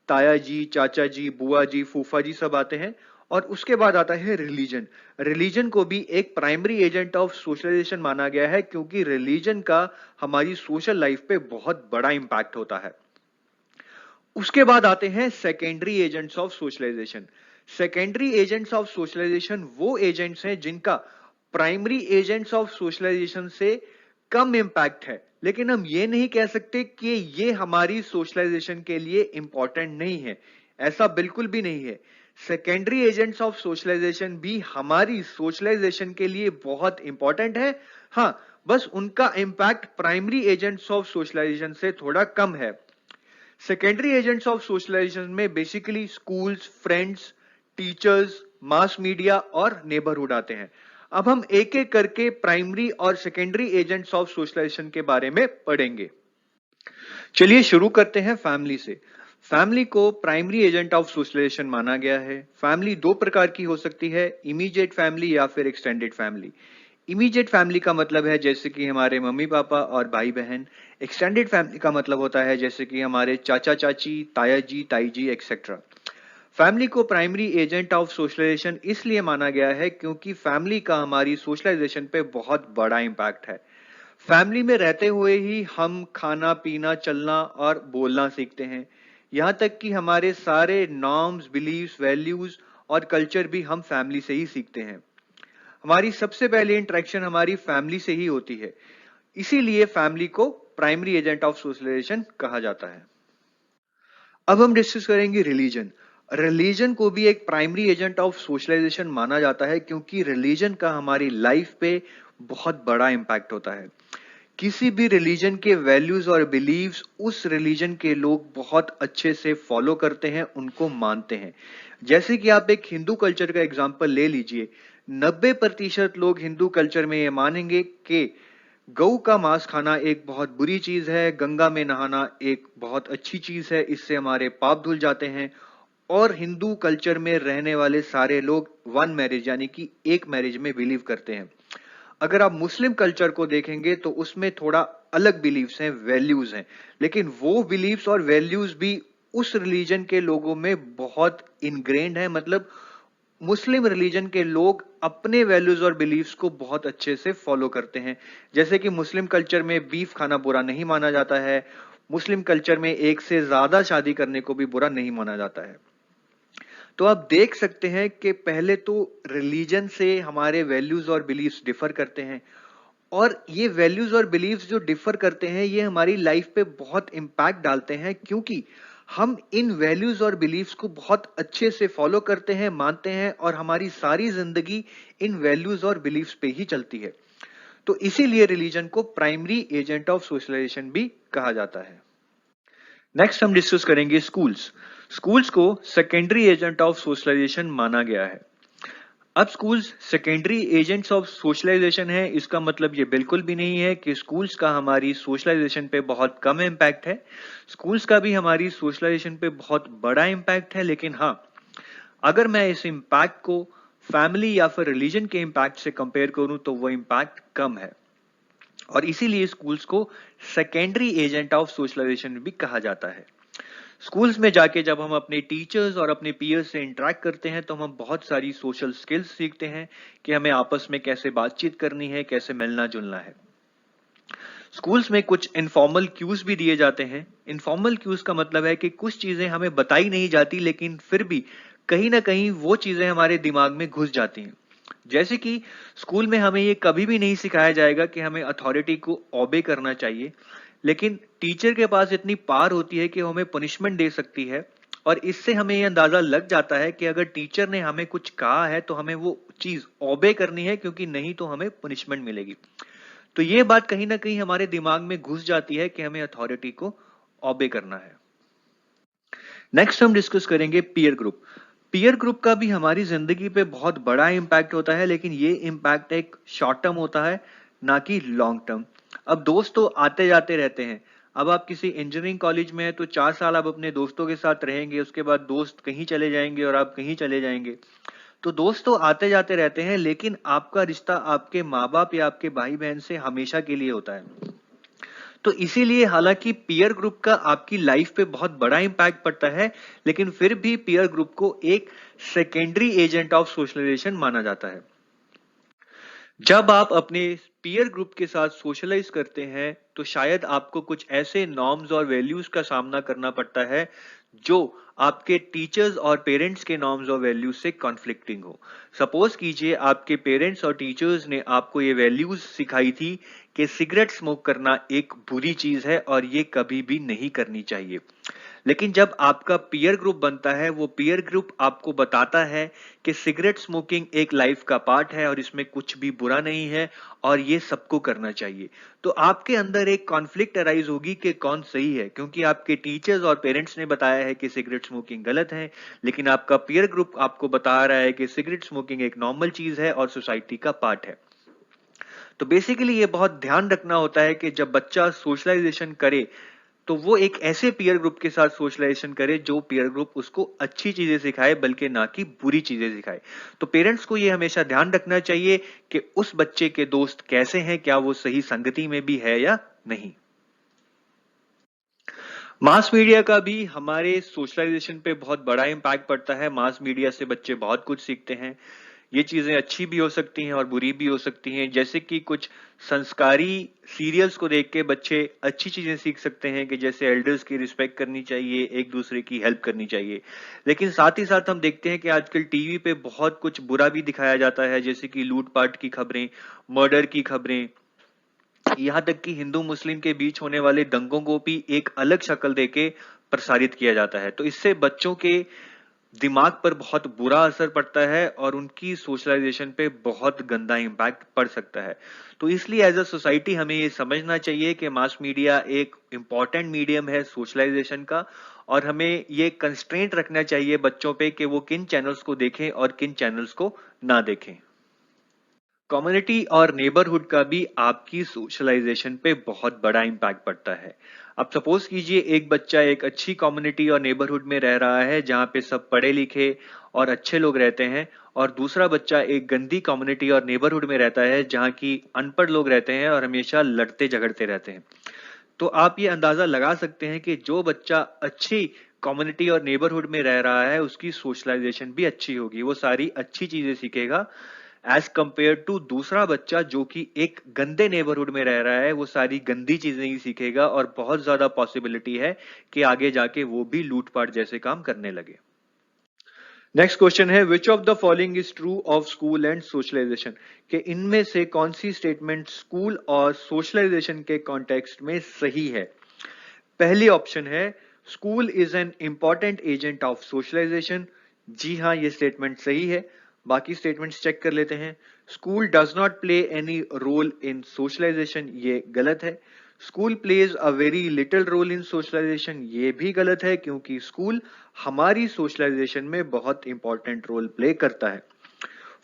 ताया जी, चाचा जी, बुआ जी, फूफा जी, सब आते हैं। और उसके बाद आता है रिलीजन। रिलीजन को भी एक प्राइमरी एजेंट ऑफ सोशलाइजेशन माना गया है, क्योंकि रिलीजन का हमारी सोशल लाइफ पे बहुत बड़ा इंपैक्ट होता है। उसके बाद आते हैं secondary agents of socialization. Secondary agents of socialization वो एजेंट्स हैं जिनका प्राइमरी एजेंट्स ऑफ सोशलाइजेशन से कम इंपैक्ट है, लेकिन हम ये नहीं कह सकते कि ये हमारी सोशलाइजेशन के लिए इंपॉर्टेंट नहीं है। ऐसा बिल्कुल भी नहीं है। सेकेंडरी एजेंट्स ऑफ सोशलाइजेशन भी हमारी सोशलाइजेशन के लिए बहुत इंपॉर्टेंट है। हाँ, बस उनका impact primary agents of socialization से थोड़ा कम है। सेकेंडरी एजेंट्स ऑफ सोशलाइजेशन में basically schools, friends, teachers, mass media और नेबरहुड आते हैं। अब हम एक एक करके प्राइमरी और सेकेंडरी एजेंट्स ऑफ सोशलाइजेशन के बारे में पढ़ेंगे। चलिए शुरू करते हैं फैमिली से। फैमिली को प्राइमरी एजेंट ऑफ सोशलाइजेशन माना गया है। फैमिली दो प्रकार की हो सकती है, इमीडिएट फैमिली या फिर एक्सटेंडेड फैमिली। इमीडिएट फैमिली का मतलब है जैसे कि हमारे मम्मी पापा और भाई बहन। एक्सटेंडेड फैमिली का मतलब होता है जैसे कि हमारे चाचा चाची, ताया जी, ताई जी, एक्सेट्रा। फैमिली को प्राइमरी एजेंट ऑफ सोशलाइजेशन इसलिए माना गया है क्योंकि फैमिली का हमारी सोशलाइजेशन पे बहुत बड़ा इम्पैक्ट है। फैमिली में रहते हुए ही हम खाना पीना, चलना और बोलना सीखते हैं। यहाँ तक कि हमारे सारे नॉर्म्स, बिलीव्स, वैल्यूज और कल्चर भी हम फैमिली से ही सीखते हैं। हमारी सबसे पहली इंटरेक्शन हमारी फैमिली से ही होती है। इसीलिए फैमिली को प्राइमरी एजेंट ऑफ सोशलाइजेशन कहा जाता है। अब हम डिस्कस करेंगे रिलीजन। रिलीजन को भी एक प्राइमरी एजेंट ऑफ सोशलाइजेशन माना जाता है क्योंकि रिलीजन का हमारी लाइफ पे बहुत बड़ा इम्पैक्ट होता है। किसी भी रिलीजन के वैल्यूज और बिलीव्स उस रिलीजन के लोग बहुत अच्छे से फॉलो करते हैं, उनको मानते हैं। जैसे कि आप एक हिंदू कल्चर का एग्जांपल ले लीजिए। 90% लोग हिंदू कल्चर में ये मानेंगे कि गऊ का मांस खाना एक बहुत बुरी चीज है, गंगा में नहाना एक बहुत अच्छी चीज है, इससे हमारे पाप धुल जाते हैं। और हिंदू कल्चर में रहने वाले सारे लोग वन मैरिज यानी कि एक मैरिज में बिलीव करते हैं। अगर आप मुस्लिम कल्चर को देखेंगे तो उसमें थोड़ा अलग बिलीव्स हैं, वैल्यूज हैं, लेकिन वो बिलीव्स और वैल्यूज भी उस रिलीजन के लोगों में बहुत इनग्रेन्ड है। मतलब मुस्लिम रिलीजन के लोग अपने वैल्यूज और बिलीव्स को बहुत अच्छे से फॉलो करते हैं। जैसे कि मुस्लिम कल्चर में बीफ खाना बुरा नहीं माना जाता है। मुस्लिम कल्चर में एक से ज्यादा शादी करने को भी बुरा नहीं माना जाता है। तो आप देख सकते हैं कि पहले तो रिलीजन से हमारे वैल्यूज और बिलीव्स डिफर करते हैं, और ये वैल्यूज और बिलीव्स जो डिफर करते हैं ये हमारी लाइफ पे बहुत इम्पैक्ट डालते हैं, क्योंकि हम इन वैल्यूज और बिलीव्स को बहुत अच्छे से फॉलो करते हैं, मानते हैं, और हमारी सारी जिंदगी इन वैल्यूज और बिलीव्स पे ही चलती है। तो इसीलिए रिलीजन को प्राइमरी एजेंट ऑफ सोशलाइजेशन भी कहा जाता है। नेक्स्ट हम डिस्कस करेंगे स्कूल्स। स्कूल्स को सेकेंडरी एजेंट ऑफ सोशलाइजेशन माना गया है। अब schools secondary agents of socialization है, इसका मतलब ये बिल्कुल भी नहीं है कि स्कूल्स का हमारी सोशलाइजेशन पे बहुत कम इम्पैक्ट है। स्कूल्स का भी हमारी सोशलाइजेशन पे बहुत बड़ा इम्पैक्ट है, लेकिन हाँ, अगर मैं इस इम्पैक्ट को फैमिली या फिर रिलीजन के इम्पैक्ट से कंपेयर करूं तो वो इम्पैक्ट कम है, और इसीलिए स्कूल्स को सेकेंडरी एजेंट ऑफ सोशलाइजेशन भी कहा जाता है। स्कूल्स में जाके जब हम अपने टीचर्स और अपने पीयर्स से इंटरेक्ट करते हैं तो हम बहुत सारी सोशल स्किल्स सीखते हैं कि हमें आपस में कैसे बातचीत करनी है, कैसे मिलना जुलना है। स्कूल्स में कुछ इनफॉर्मल क्यूज भी दिए जाते हैं। इनफॉर्मल क्यूज का मतलब है कि कुछ चीजें हमें बताई नहीं जाती, लेकिन फिर भी कहीं ना कहीं वो चीजें हमारे दिमाग में घुस जाती हैं। जैसे कि स्कूल में हमें ये कभी भी नहीं सिखाया जाएगा कि हमें अथॉरिटी को ओबे करना चाहिए, लेकिन टीचर के पास इतनी पावर होती है कि वो हमें पनिशमेंट दे सकती है, और इससे हमें ये अंदाजा लग जाता है कि अगर टीचर ने हमें कुछ कहा है तो हमें वो चीज ओबे करनी है, क्योंकि नहीं तो हमें पनिशमेंट मिलेगी। तो ये बात कहीं ना कहीं हमारे दिमाग में घुस जाती है कि हमें अथॉरिटी को ओबे करना है। नेक्स्ट हम डिस्कस करेंगे पीयर ग्रुप। पीयर ग्रुप का भी हमारी जिंदगी पे बहुत बड़ा इम्पैक्ट होता है, लेकिन ये इम्पैक्ट एक शॉर्ट टर्म होता है, ना कि लॉन्ग टर्म। अब दोस्त तो आते जाते रहते हैं। अब आप किसी इंजीनियरिंग कॉलेज में है तो 4 साल आप अपने दोस्तों के साथ रहेंगे, उसके बाद दोस्त कहीं चले जाएंगे और आप कहीं चले जाएंगे। तो दोस्त तो आते जाते रहते हैं, लेकिन आपका रिश्ता आपके माँ बाप या आपके भाई बहन से हमेशा के लिए होता है। तो इसीलिए हालांकि पीयर ग्रुप का आपकी लाइफ पे बहुत बड़ा इम्पैक्ट पड़ता है, लेकिन फिर भी पीयर ग्रुप को एक सेकेंडरी एजेंट ऑफ सोशलाइजेशन माना जाता है। जब आप अपने पीयर ग्रुप के साथ सोशलाइज करते हैं तो शायद आपको कुछ ऐसे नॉर्म्स और वैल्यूज का सामना करना पड़ता है जो आपके टीचर्स और पेरेंट्स के नॉर्म्स और वैल्यूज से कॉन्फ्लिक्टिंग हो। सपोज कीजिए आपके पेरेंट्स और टीचर्स ने आपको ये वैल्यूज सिखाई थी कि सिगरेट स्मोक करना एक बुरी चीज है और ये कभी भी नहीं करनी चाहिए, लेकिन जब आपका पीयर ग्रुप बनता है, वो पीयर ग्रुप आपको बताता है कि सिगरेट स्मोकिंग एक लाइफ का पार्ट है और इसमें कुछ भी बुरा नहीं है और ये सबको करना चाहिए। तो आपके अंदर एक कॉन्फ्लिक्ट अराइज होगी कि कौन सही है, क्योंकि आपके टीचर्स और पेरेंट्स ने बताया है कि सिगरेट स्मोकिंग गलत है, लेकिन आपका पीयर ग्रुप आपको बता रहा है कि सिगरेट स्मोकिंग एक नॉर्मल चीज है और सोसाइटी का पार्ट है। तो बेसिकली ये बहुत ध्यान रखना होता है कि जब बच्चा सोशलाइजेशन करे तो वो एक ऐसे पीयर ग्रुप के साथ सोशलाइजेशन करे जो पीयर ग्रुप उसको अच्छी चीजें सिखाए, बल्कि ना कि बुरी चीजें सिखाए। तो पेरेंट्स को ये हमेशा ध्यान रखना चाहिए कि उस बच्चे के दोस्त कैसे हैं, क्या वो सही संगति में भी है या नहीं। मास मीडिया का भी हमारे सोशलाइजेशन पे बहुत बड़ा इम्पैक्ट पड़ता है। मास मीडिया से बच्चे बहुत कुछ सीखते हैं। ये चीजें अच्छी भी हो सकती हैं और बुरी भी हो सकती हैं। जैसे कि कुछ संस्कारी सीरियल्स को देख के बच्चे अच्छी चीजें सीख सकते हैं कि जैसे एल्डर्स की रिस्पेक्ट करनी चाहिए, एक दूसरे की हेल्प करनी चाहिए। लेकिन साथ ही साथ हम देखते हैं कि आजकल टीवी पे बहुत कुछ बुरा भी दिखाया जाता है, जैसे कि लूटपाट की खबरें, मर्डर की खबरें, यहाँ तक कि हिंदू मुस्लिम के बीच होने वाले दंगों को भी एक अलग शक्ल देके प्रसारित किया जाता है। तो इससे बच्चों के दिमाग पर बहुत बुरा असर पड़ता है और उनकी सोशलाइजेशन पे बहुत गंदा इम्पैक्ट पड़ सकता है। तो इसलिए एज अ सोसाइटी हमें ये समझना चाहिए कि मास मीडिया एक इम्पॉर्टेंट मीडियम है सोशलाइजेशन का, और हमें ये कंस्ट्रेंट रखना चाहिए बच्चों पे कि वो किन चैनल्स को देखें और किन चैनल्स को ना देखें। कम्युनिटी और नेबरहुड का भी आपकी सोशलाइजेशन पे बहुत बड़ा इम्पैक्ट पड़ता है। अब सपोज कीजिए एक बच्चा एक अच्छी कम्युनिटी और नेबरहुड में रह रहा है जहाँ पे सब पढ़े लिखे और अच्छे लोग रहते हैं, और दूसरा बच्चा एक गंदी कम्युनिटी और नेबरहुड में रहता है जहाँ की अनपढ़ लोग रहते हैं और हमेशा लड़ते झगड़ते रहते हैं। तो आप ये अंदाजा लगा सकते हैं कि जो बच्चा अच्छी कम्युनिटी और नेबरहुड में रह रहा है उसकी सोशलाइजेशन भी अच्छी होगी, वो सारी अच्छी चीजें सीखेगा, एज कंपेयर टू दूसरा बच्चा जो कि एक गंदे नेबरहुड में रह रहा है, वो सारी गंदी चीजें ही सीखेगा और बहुत ज्यादा पॉसिबिलिटी है कि आगे जाके वो भी लूटपाट जैसे काम करने लगे। नेक्स्ट क्वेश्चन है which of the following is true of school and socialization, कि इनमें से कौन सी स्टेटमेंट स्कूल और सोशलाइजेशन के कॉन्टेक्स्ट में सही है। पहली ऑप्शन है school is an important agent of socialization. जी हाँ, ये स्टेटमेंट सही है। बाकी स्टेटमेंट्स चेक कर लेते हैं। School does not play any role in socialization, ये गलत है। School plays a very little role in socialization, ये भी गलत है, क्योंकि स्कूल हमारी सोशलाइजेशन में बहुत इंपॉर्टेंट रोल प्ले करता है।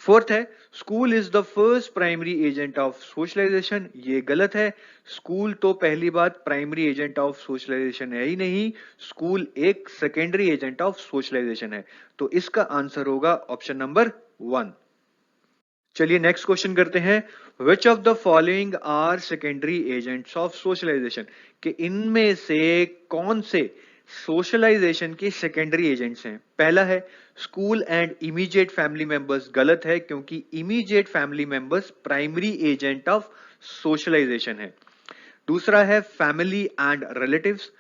फोर्थ है school is the first primary agent of socialization. ये गलत है। स्कूल तो पहली बात प्राइमरी एजेंट ऑफ सोशलाइजेशन है ही नहीं, स्कूल एक सेकेंडरी एजेंट ऑफ सोशलाइजेशन है। तो इसका आंसर होगा ऑप्शन नंबर 1। चलिए नेक्स्ट क्वेश्चन करते हैं। Which of the following are secondary agents of socialization, कि इनमें से कौन से सोशलाइजेशन के सेकेंडरी एजेंट्स हैं। पहला है school and immediate family members. गलत है, क्योंकि immediate family members primary agent of socialization है। दूसरा है फैमिली एंड रिलेटिव्स।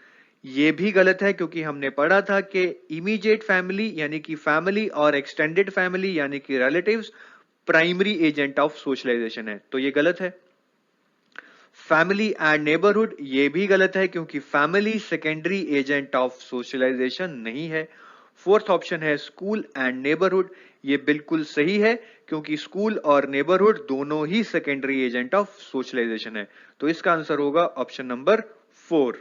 ये भी गलत है, क्योंकि हमने पढ़ा था कि इमीडिएट फैमिली यानी कि फैमिली और एक्सटेंडेड फैमिली यानी कि relatives primary agent of socialization है। तो ये गलत है। फैमिली एंड नेबरहुड, ये भी गलत है, क्योंकि family secondary agent of socialization नहीं है। फोर्थ ऑप्शन है स्कूल एंड नेबरहुड। ये बिल्कुल सही है, क्योंकि स्कूल और नेबरहुड दोनों ही सेकेंडरी एजेंट ऑफ सोशलाइजेशन है। तो इसका आंसर होगा ऑप्शन नंबर 4।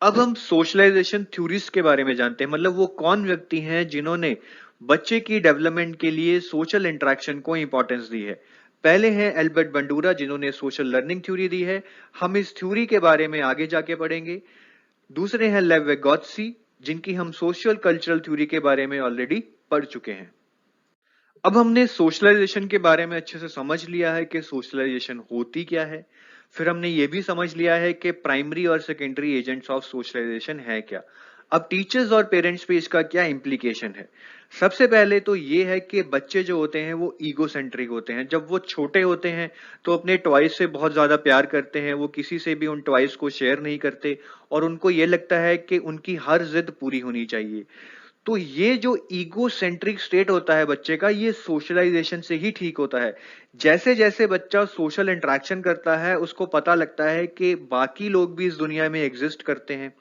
अब हम सोशलाइजेशन थ्योरीज के बारे में जानते हैं, मतलब वो कौन व्यक्ति हैं जिन्होंने बच्चे की डेवलपमेंट के लिए सोशल इंटरेक्शन को इंपॉर्टेंस दी है। पहले हैं एल्बर्ट बंडूरा, जिन्होंने सोशल लर्निंग थ्योरी दी है। हम इस थ्योरी के बारे में आगे जाके पढ़ेंगे। दूसरे हैं लेव विगोत्स्की, जिनकी हम सोशल कल्चरल थ्योरी के बारे में ऑलरेडी पढ़ चुके हैं। अब हमने सोशलाइजेशन के बारे में अच्छे से समझ लिया है कि सोशलाइजेशन होती क्या है। फिर हमने ये भी समझ लिया है कि प्राइमरी और सेकेंडरी एजेंट्स ऑफ सोशलाइजेशन है क्या। अब टीचर्स और पेरेंट्स पे इसका क्या इम्प्लीकेशन है। सबसे पहले तो ये है कि बच्चे जो होते हैं वो ईगो सेंट्रिक होते हैं। जब वो छोटे होते हैं तो अपने टॉयज से बहुत ज्यादा प्यार करते हैं, वो किसी से भी उन टॉयज को शेयर नहीं करते और उनको ये लगता है कि उनकी हर जिद पूरी होनी चाहिए। तो ये जो ईगो सेंट्रिक स्टेट होता है बच्चे का, ये सोशलाइजेशन से ही ठीक होता है। जैसे जैसे बच्चा सोशल इंटरेक्शन करता है, उसको पता लगता है कि बाकी लोग भी इस दुनिया में एग्जिस्ट करते हैं।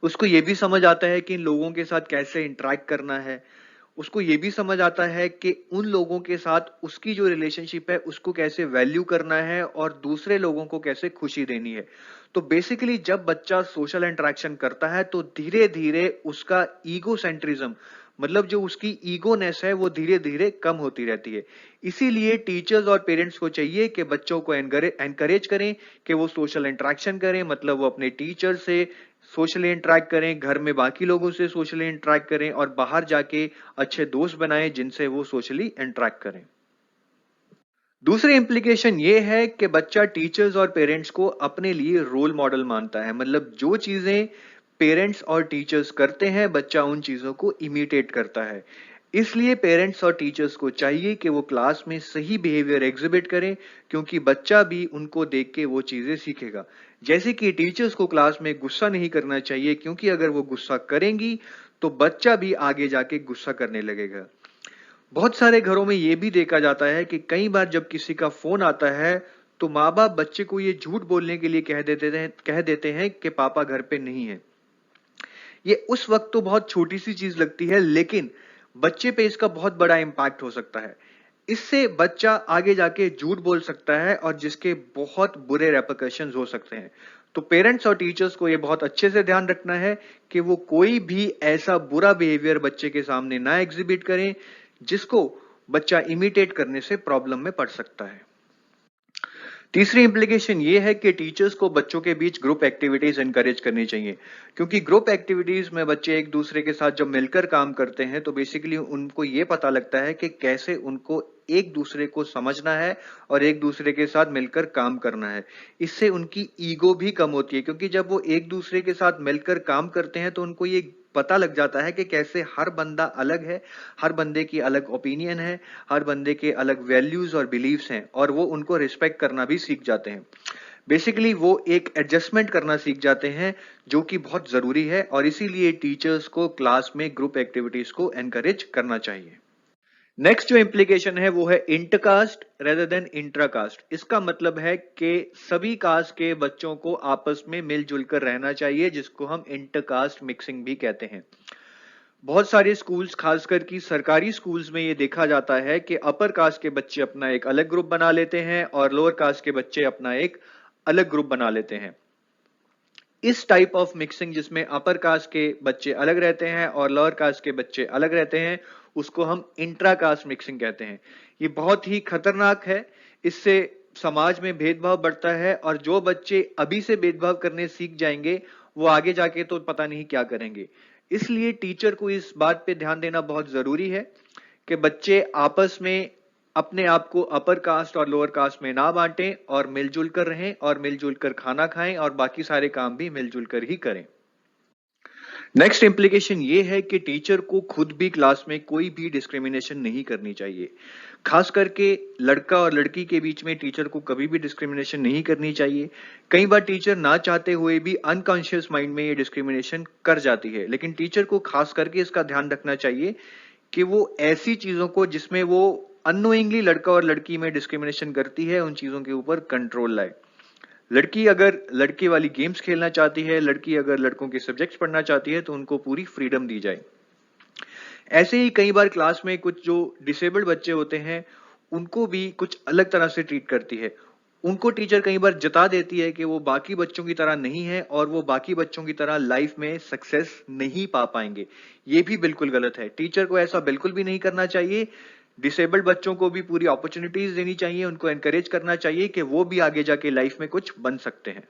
उसको ये भी समझ आता है कि इन लोगों के साथ कैसे इंटरेक्ट करना है। उसको ये भी समझ आता है कि उन लोगों के साथ उसकी जो रिलेशनशिप है उसको कैसे वैल्यू करना है और दूसरे लोगों को कैसे खुशी देनी है। तो बेसिकली जब बच्चा सोशल इंटरेक्शन करता है तो धीरे धीरे उसका ईगो सेंट्रिज्म, मतलब जो उसकी ईगोनेस है, वो धीरे धीरे कम होती रहती है। इसीलिए टीचर्स और पेरेंट्स को चाहिए कि बच्चों को एनकरेज करें कि वो सोशल इंटरेक्शन करें, मतलब वो अपने टीचर से सोशली इंटरेक्ट करें, घर में बाकी लोगों से सोशली इंटरेक्ट करें और बाहर जाके अच्छे दोस्त बनाएं जिनसे वो सोशली इंटरेक्ट करें। दूसरी इंप्लीकेशन ये है कि बच्चा टीचर्स और पेरेंट्स को अपने लिए रोल मॉडल मानता है, मतलब जो चीजें पेरेंट्स और टीचर्स करते हैं बच्चा उन चीजों को इमिटेट करता है। इसलिए पेरेंट्स और टीचर्स को चाहिए कि वो क्लास में सही बिहेवियर एग्जिबिट करें, क्योंकि बच्चा भी उनको देख के वो चीजें सीखेगा। जैसे कि टीचर्स को क्लास में गुस्सा नहीं करना चाहिए, क्योंकि अगर वो गुस्सा करेंगी तो बच्चा भी आगे जाके गुस्सा करने लगेगा। बहुत सारे घरों में ये भी देखा जाता है कि कई बार जब किसी का फोन आता है तो माँ बाप बच्चे को ये झूठ बोलने के लिए कह देते हैं कि पापा घर पे नहीं है। ये उस वक्त तो बहुत छोटी सी चीज लगती है, लेकिन बच्चे पे इसका बहुत बड़ा इम्पैक्ट हो सकता है। इससे बच्चा आगे जाके झूठ बोल सकता है और जिसके बहुत बुरे रेपरकशंस हो सकते हैं। तो पेरेंट्स और टीचर्स को ये बहुत अच्छे से ध्यान रखना है कि वो कोई भी ऐसा बुरा बिहेवियर बच्चे के सामने ना एग्जिबिट करें जिसको बच्चा इमिटेट करने से प्रॉब्लम में पड़ सकता है। तीसरी इंप्लीकेशन ये है कि टीचर्स को बच्चों के बीच ग्रुप एक्टिविटीज एनकरेज करनी चाहिए, क्योंकि ग्रुप एक्टिविटीज में बच्चे एक दूसरे के साथ जब मिलकर काम करते हैं तो बेसिकली उनको ये पता लगता है कि कैसे उनको एक दूसरे को समझना है और एक दूसरे के साथ मिलकर काम करना है। इससे उनकी ईगो भी कम होती है, क्योंकि जब वो एक दूसरे के साथ मिलकर काम करते हैं तो उनको ये पता लग जाता है कि कैसे हर बंदा अलग है, हर बंदे की अलग ओपिनियन है, हर बंदे के अलग वैल्यूज और बिलीव्स हैं और वो उनको रिस्पेक्ट करना भी सीख जाते हैं। बेसिकली वो एक एडजस्टमेंट करना सीख जाते हैं, जो कि बहुत जरूरी है और इसीलिए टीचर्स को क्लास में ग्रुप एक्टिविटीज को एनकरेज करना चाहिए। नेक्स्ट जो इम्प्लीकेशन है वो है इंटरकास्ट रेदर देन इंट्राकास्ट। इसका मतलब है कि सभी कास्ट के बच्चों को आपस में मिलजुल कर रहना चाहिए, जिसको हम इंटरकास्ट मिक्सिंग भी कहते हैं। बहुत सारे स्कूल्स, खासकर कि सरकारी स्कूल्स में ये देखा जाता है कि अपर कास्ट के बच्चे अपना एक अलग ग्रुप बना लेते हैं और लोअर कास्ट के बच्चे अपना एक अलग ग्रुप बना लेते हैं। इस टाइप ऑफ मिक्सिंग, जिसमें अपर कास्ट के बच्चे अलग रहते हैं और लोअर कास्ट के बच्चे अलग रहते हैं, उसको हम इंट्रा कास्ट मिक्सिंग कहते हैं। ये बहुत ही खतरनाक है, इससे समाज में भेदभाव बढ़ता है और जो बच्चे अभी से भेदभाव करने सीख जाएंगे वो आगे जाके तो पता नहीं क्या करेंगे। इसलिए टीचर को इस बात पे ध्यान देना बहुत जरूरी है कि बच्चे आपस में अपने आप को अपर कास्ट और लोअर कास्ट में ना बांटें और मिलजुल कर रहें और मिलजुल कर खाना खाएं और बाकी सारे काम भी मिलजुल कर ही करें। नेक्स्ट इम्प्लीकेशन ये है कि टीचर को खुद भी क्लास में कोई भी डिस्क्रिमिनेशन नहीं करनी चाहिए। खास करके लड़का और लड़की के बीच में टीचर को कभी भी डिस्क्रिमिनेशन नहीं करनी चाहिए। कई बार टीचर ना चाहते हुए भी अनकॉन्शियस माइंड में ये डिस्क्रिमिनेशन कर जाती है, लेकिन टीचर को खास करके इसका ध्यान रखना चाहिए कि वो ऐसी चीजों को जिसमें वो अननोइंगली लड़का और लड़की में डिस्क्रिमिनेशन करती है उन चीजों के ऊपर कंट्रोल लाए। लड़की अगर लड़के वाली गेम्स खेलना चाहती है, लड़की अगर लड़कों के सब्जेक्ट्स पढ़ना चाहती है तो उनको पूरी फ्रीडम दी जाए। ऐसे ही कई बार क्लास में कुछ जो डिसेबल्ड बच्चे होते हैं उनको भी कुछ अलग तरह से ट्रीट करती है। उनको टीचर कई बार जता देती है कि वो बाकी बच्चों की तरह नहीं है और वो बाकी बच्चों की तरह लाइफ में सक्सेस नहीं पा पाएंगे। ये भी बिल्कुल गलत है। टीचर को ऐसा बिल्कुल भी नहीं करना चाहिए। डिसेबल्ड बच्चों को भी पूरी अपॉर्चुनिटीज देनी चाहिए, उनको एनकरेज करना चाहिए कि वो भी आगे जाके लाइफ में कुछ बन सकते हैं।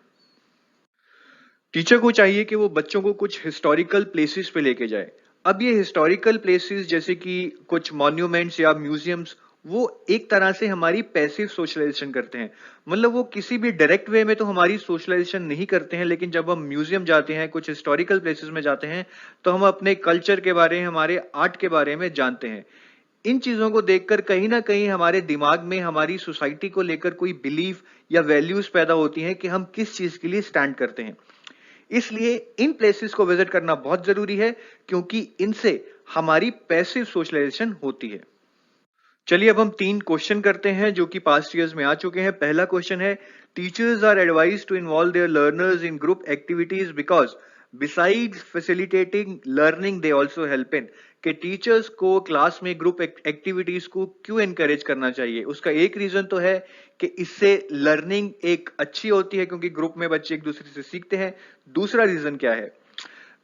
टीचर को चाहिए कि वो बच्चों को कुछ हिस्टोरिकल प्लेसेस पे लेके जाए। अब ये हिस्टोरिकल प्लेसेस जैसे कि कुछ मॉन्यूमेंट्स या म्यूजियम्स, वो एक तरह से हमारी पैसिव सोशलाइजेशन करते हैं। मतलब वो किसी भी डायरेक्ट वे में तो हमारी सोशलाइजेशन नहीं करते हैं, लेकिन जब हम म्यूजियम जाते हैं, कुछ हिस्टोरिकल प्लेसेस में जाते हैं, तो हम अपने कल्चर के बारे में, हमारे आर्ट के बारे में जानते हैं। इन चीजों को देखकर कहीं ना कहीं हमारे दिमाग में हमारी सोसाइटी को लेकर कोई बिलीफ या वैल्यूज पैदा होती हैं कि हम किस चीज के लिए स्टैंड करते हैं। इसलिए इन प्लेसेस को विजिट करना बहुत जरूरी है, क्योंकि इनसे हमारी पैसिव सोशलाइजेशन होती है। चलिए अब हम 3 क्वेश्चन करते हैं जो कि पास्ट ईयर्स में आ चुके हैं। पहला क्वेश्चन है, teachers are advised to involve their learners in group activities because besides facilitating learning they also help in. कि टीचर्स को क्लास में ग्रुप एक्टिविटीज को क्यों एनकरेज करना चाहिए? उसका एक रीजन तो है कि इससे लर्निंग एक अच्छी होती है, क्योंकि ग्रुप में बच्चे एक दूसरे से सीखते हैं। दूसरा रीजन क्या है?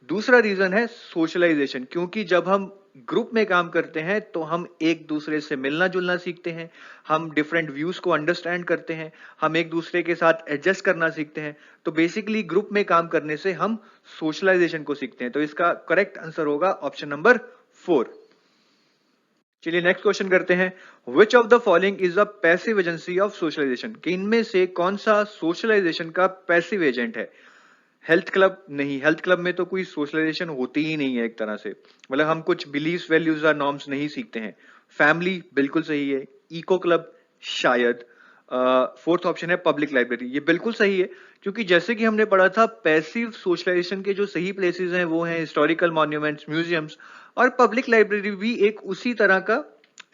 दूसरा रीजन है सोशलाइजेशन, क्योंकि जब हम ग्रुप में काम करते हैं तो हम एक दूसरे से मिलना जुलना सीखते हैं, हम डिफरेंट व्यूज को अंडरस्टैंड करते हैं, हम एक दूसरे के साथ एडजस्ट करना सीखते हैं। तो बेसिकली ग्रुप में काम करने से हम सोशलाइजेशन को सीखते हैं। तो इसका करेक्ट आंसर होगा ऑप्शन नंबर 4। चलिए नेक्स्ट क्वेश्चन करते हैं, which of the following is a passive agency of socialization? कि इनमें से कौन सा सोशलाइजेशन का पैसिव एजेंट है? हेल्थ क्लब नहीं, हेल्थ क्लब में तो कोई सोशलाइजेशन होती ही नहीं है एक तरह से। मतलब हम कुछ बिलीव्स, वैल्यूज और नॉर्म्स नहीं सीखते हैं। फैमिली बिल्कुल सही है। इको क्लब शायद। फोर्थ ऑप्शन है पब्लिक लाइब्रेरी, ये बिल्कुल सही है, क्योंकि जैसे कि हमने पढ़ा था पैसिव सोशलाइजेशन के जो सही प्लेसेस हैं वो हैं हिस्टोरिकल मॉन्यूमेंट्स, म्यूजियम्स, और पब्लिक लाइब्रेरी भी एक उसी तरह का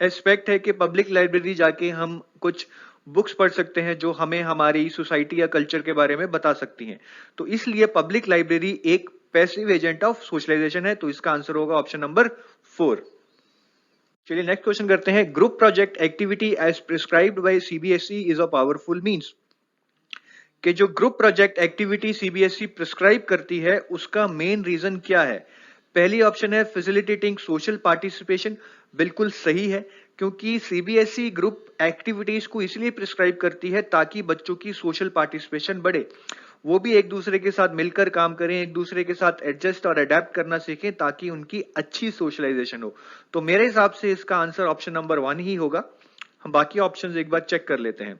एस्पेक्ट है कि पब्लिक लाइब्रेरी जाके हम कुछ बुक्स पढ़ सकते हैं जो हमें हमारी सोसाइटी या कल्चर के बारे में बता सकती हैं। तो इसलिए पब्लिक लाइब्रेरी एक पैसिव एजेंट ऑफ सोशलाइजेशन है। तो इसका आंसर होगा ऑप्शन नंबर 4। चलिए नेक्स्ट क्वेश्चन करते हैं, group project activity as prescribed by CBSE is a powerful means. कि जो group project activity CBSE prescribe करती है उसका मेन रीजन क्या है? पहली ऑप्शन है फैसिलिटेटिंग सोशल पार्टिसिपेशन, बिल्कुल सही है, क्योंकि सीबीएसई ग्रुप एक्टिविटीज को इसलिए प्रिस्क्राइब करती है ताकि बच्चों की सोशल पार्टिसिपेशन बढ़े, वो भी एक दूसरे के साथ मिलकर काम करें, एक दूसरे के साथ एडजस्ट और अडेप्ट करना सीखें ताकि उनकी अच्छी सोशलाइजेशन हो। तो मेरे हिसाब से इसका आंसर ऑप्शन नंबर 1 ही होगा। हम बाकी ऑप्शंस एक बार चेक कर लेते हैं।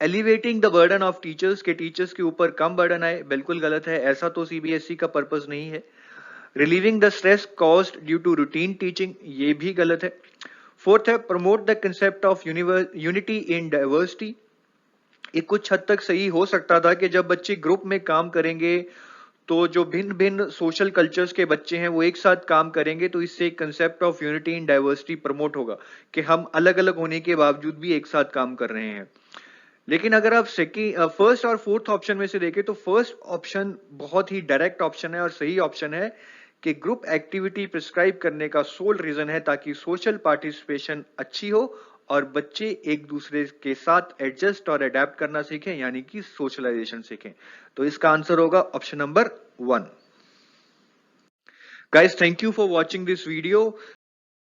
Elevating the burden of teachers, के टीचर्स के ऊपर कम बर्डन आए, बिल्कुल गलत है, ऐसा तो सीबीएसई का पर्पस नहीं है। Relieving the stress caused due to routine teaching, ये भी गलत है। फोर्थ है promote the concept of unity in diversity, ये कुछ हद तक सही हो सकता था कि जब बच्चे ग्रुप में काम करेंगे तो जो भिन्न भिन्न सोशल कल्चर्स के बच्चे हैं वो एक साथ काम करेंगे, तो इससे concept of unity in diversity promote होगा कि हम अलग अलग होने के बावजूद भी एक साथ काम कर रहे हैं। लेकिन अगर आप फर्स्ट और फोर्थ ऑप्शन में से देखें तो फर्स्ट ऑप्शन बहुत ही डायरेक्ट ऑप्शन है और सही ऑप्शन है कि ग्रुप एक्टिविटी प्रिस्क्राइब करने का सोल रीजन है ताकि सोशल पार्टिसिपेशन अच्छी हो और बच्चे एक दूसरे के साथ एडजस्ट और अडेप्ट करना सीखें, यानी कि सोशलाइजेशन सीखें। तो इसका आंसर होगा option number 1। Guys, thank you for watching this video.